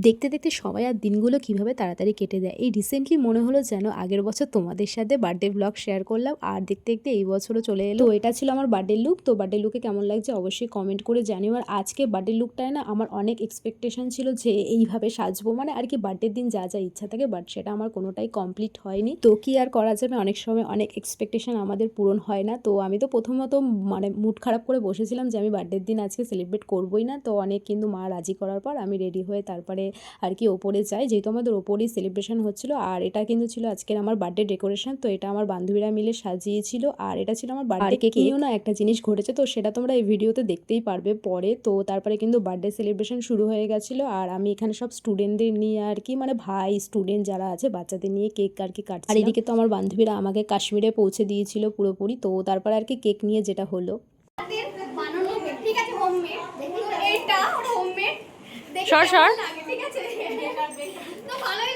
দেখতে দেখতে সময় আর দিনগুলো কিভাবে তাড়াতাড়ি কেটে যায়। এই রিসেন্টলি মনে হলো যেন আগের বছর তোমাদের সাথে বার্থডে ব্লগ শেয়ার করলাম আর দেখতে দেখতে এই বছরও চলে এলো। তো এটা ছিল আমার বার্থডে লুক। তো বার্থডে লুকে কেমন লাগছে অবশ্যই কমেন্ট করে জানিও। আর আজকে বার্থডে লুকটায় না আমার অনেক এক্সপেকটেশন ছিল যে এইভাবে সাজবো, মানে আর কি বার্থডের দিন যা যা ইচ্ছা থাকে, বাট সেটা আমার কোনোটাই কমপ্লিট হয়নি। তো কি আর করা যাবে, অনেক সময় অনেক এক্সপেকটেশন আমাদের পূরণ হয় না। তো আমি তো প্রথমত মানে মুড খারাপ করে বসেছিলাম যে আমি বার্থডের দিন আজকে সেলিব্রেট করবোই না। তো অনেক কিন্তু মা রাজি করার পর আমি রেডি হয়ে তারপরে আর কি ওপরে যাই, যেহেতু আমাদের ওপরেই সেলিব্রেশন হচ্ছিলো। আর এটা কিন্তু ছিল আজকের আমার বার্থডে ডেকোরেশন। তো এটা আমার বান্ধবীরা মিলে সাজিয়েছিল আর এটা ছিল আমার বার্থডে কেক নিয়েও না একটা জিনিস ঘটেছে, তো সেটা তোমরা এই ভিডিওতে দেখতেই পারবে পরে। তো তারপরে কিন্তু বার্থডে সেলিব্রেশন শুরু হয়ে গেছিলো আর আমি এখানে সব স্টুডেন্টদের নিয়ে আর কি, মানে ভাই স্টুডেন্ট যারা আছে বাচ্চাদের নিয়ে কেক আর কি কাটছি। আর এদিকে তো আমার বান্ধবীরা আমাকে কাশ্মীরে পৌঁছে দিয়েছিল পুরোপুরি। তো তারপরে আর কি কেক নিয়ে যেটা হলো, বানানো ঠিক আছে হোমমেড, এটা হোমমেড সর সর ঠিক আছে তো ভালোই